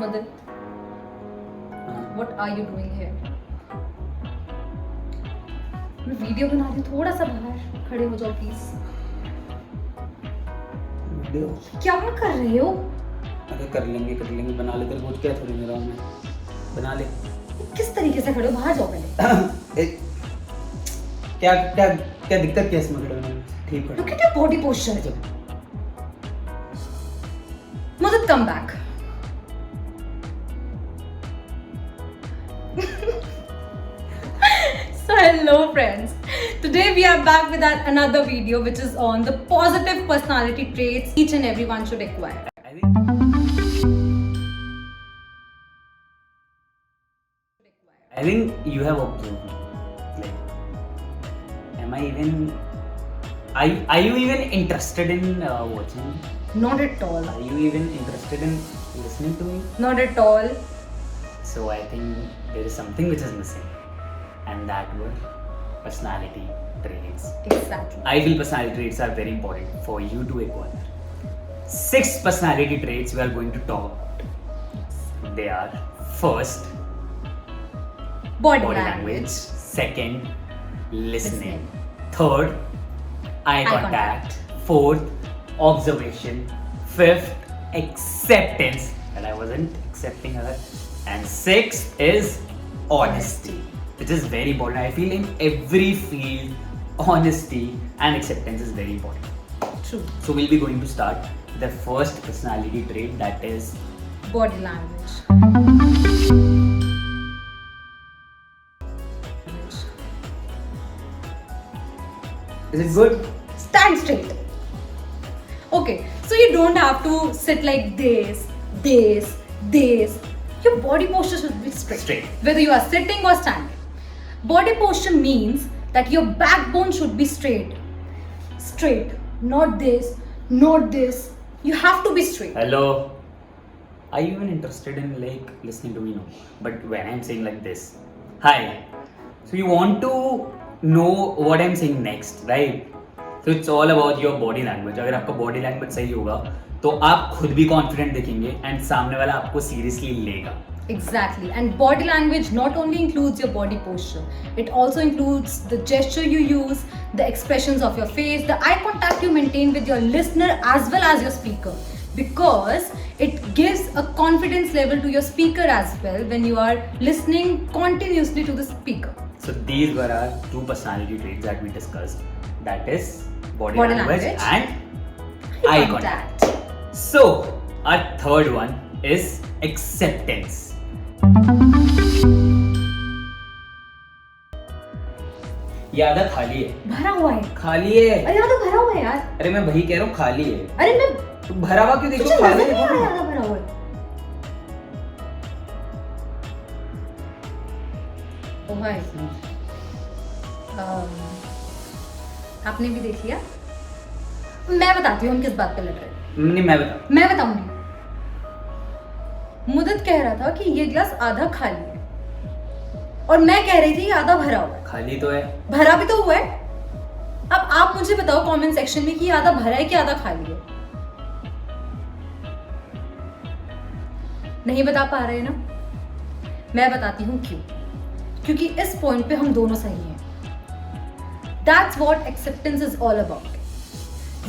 Madan, what are you doing here? मैं video बना रही हूँ, थोड़ा सा बाहर खड़े हो जाओ प्लीज। वीडियो क्या कर रहे हो? अरे कर लेंगे बना ले, तेरे को क्या थोड़ी मेरा मैं बना ले। किस तरीके से खड़े हो? बाहर जाओ पहले। क्या क्या क्या दिक्कत क्या इसमें खड़े होने में? ठीक Look है at your body posture. Mudad, come back. So hello friends. Today we are back with another video which is on the positive personality traits each and everyone should acquire. I think you have observed me. Like, am I even? Are you even interested in watching? Not at all. Are you even interested in listening to me? Not at all. So I think there is something which is missing, and that were personality traits. Exactly. I feel personality traits are very important for you to acquire. 6 personality traits we are going to talk. They are first, Body body language. language. Second, listening. Listening. Third, eye Eye contact. Fourth, observation. Fifth, acceptance, that I wasn't accepting her. And sixth is honesty, which is very important. I feel in every field, honesty and acceptance is very important. True. So we'll be going to start with the first personality trait, that is Body language. is it good? Stand straight. Okay, so you don't have to sit like this. Your body posture should be straight. Whether you are sitting or standing. Body posture means that your backbone should be straight. Straight. Not this, not this. You have to be straight. Hello. Are you even interested in like listening to me? No. But when I'm saying like this, hi. So you want to know what I'm saying next, right? So it's all about your body language. अगर आपका body language सही होगा तो आप खुद भी confident दिखेंगे and सामने वाला आपको seriously लेगा. Exactly. And body language not only includes your body posture, it also includes the gesture you use, the expressions of your face, the eye contact you maintain with your listener as well as your speaker. Because it gives a confidence level to your speaker as well when you are listening continuously to the speaker. So these were our 2 personality traits that we discussed. That is body Language and eye contact. So our third one is acceptance. ये आधा खाली है. भरा हुआ है. खाली है. अरे आधा भरा हुआ है यार. अरे मैं वही कह रहा हूँ खाली है. अरे मैं तो भरा हुआ क्यों मुझे देखो? नजर खाली नहीं आ रहा है देखो. आधा भरा हुआ है. ओ भाई. आपने भी देख लिया? मैं बताती हूँ हम किस बात पे लड़ रहे हैं. नहीं मैं बता. मैं बताऊंगी. मुदत कह रहा था कि ये गिलास आधा खाली है और मैं कह रही थी ये आधा भरा हुआ है. खाली तो है. भरा भी तो हुआ है. अब आप मुझे बताओ कमेंट सेक्शन में कि ये आधा भरा है कि आधा खाली है. नहीं बता पा रहे ना? मैं बताती हूँ क्यों. क्योंकि इस पॉइंट पे हम दोनों सही हैं. That's what acceptance is all about.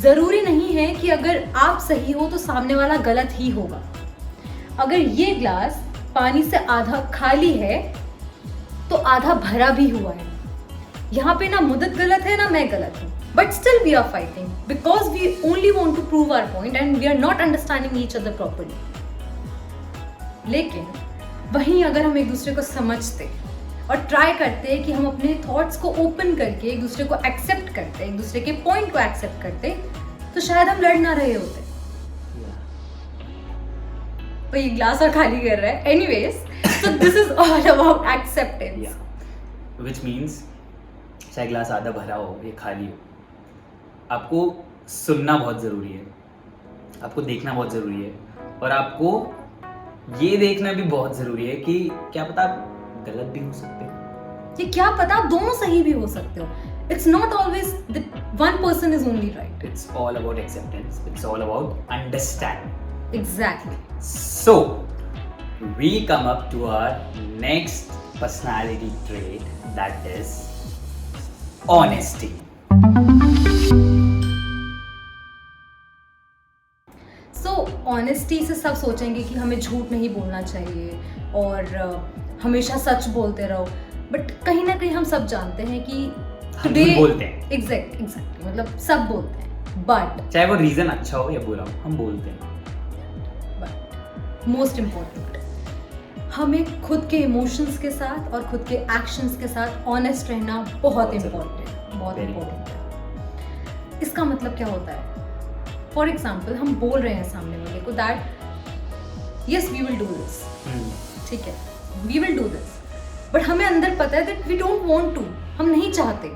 जरूरी नहीं है कि अगर आप सही हो तो सामने वाला गलत ही होगा. अगर ये ग्लास पानी से आधा खाली है तो आधा भरा भी हुआ है. यहाँ पे ना मुदत गलत है ना मैं गलत हूँ. But still we are fighting because we only want to prove our point and we are not understanding each other properly. लेकिन वहीं अगर हम एक दूसरे को समझते और ट्राई करते कि हम अपने थॉट्स को ओपन करके एक दूसरे को एक्सेप्ट करते, एक दूसरे के पॉइंट को एक्सेप्ट करते, तो शायद हम लड़ ना रहे होते. तो ये ग्लास और खाली कर रहा है. Anyways, so this is all about acceptance. Yeah. Which means चाहे ग्लास आधा भरा हो या खाली हो, आपको सुनना बहुत ज़रूरी है, आपको देखना बहुत ज़रूरी है और आपको ये देखना भी बहुत ज़रूरी है कि क्या पता आप गलत भी हो सकते हो. ये क्या पता आप दोनों सही भी हो सकते हो. It's not always that one person is only right. It's all about acceptance. It's all about understanding. Exactly. So, we come up to our next personality trait, that is honesty. So honesty से सब सोचेंगे कि हमें झूठ नहीं बोलना चाहिए और हमेशा सच बोलते रहो, बट कहीं ना कहीं हम सब जानते हैं कि हम झूठ बोलते हैं। एग्जैक्टली मतलब सब बोलते हैं, बट चाहे वो रीजन अच्छा हो या बुरा हो, हम बोलते हैं। मोस्ट इम्पोर्टेंट, हमें खुद के इमोशंस के साथ और खुद के एक्शंस के साथ ऑनेस्ट रहना बहुत इम्पोर्टेंट, बहुत Very इम्पोर्टेंट है। इसका मतलब क्या होता है? फॉर एग्जाम्पल हम बोल रहे हैं सामने वाले को that yes we will do this, ठीक है, we will do this, but हमें अंदर पता है that we don't want to, हम नहीं चाहते,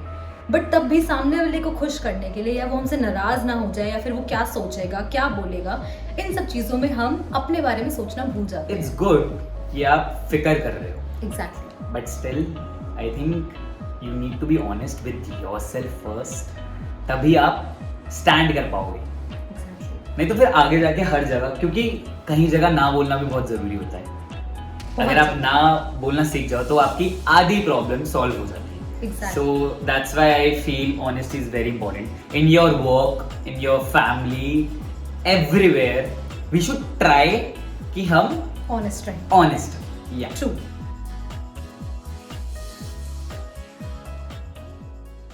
बट तब भी सामने वाले को खुश करने के लिए, या वो हमसे नाराज ना हो जाए, या फिर वो क्या सोचेगा, क्या बोलेगा, इन सब चीज़ों में हम अपने बारे में सोचना भूल जाते हैं। इट्स गुड कि आप फिक्र कर रहे हो, exactly, but still I think you need to be honest with yourself first, तभी आप स्टैंड कर पाओगे। नहीं तो फिर आगे जाके हर जगह, क्योंकि कहीं जगह ना बोलना भी बहुत जरूरी होता है। अगर आप ना बोलना सीख जाओ तो आपकी आधी प्रॉब्लम सॉल्व हो जाती है। Exactly. So that's why I feel honesty is very important in your work, in your family, everywhere. We should try कि हम ऑनेस्ट रहें। honest. Yeah. ट्रू।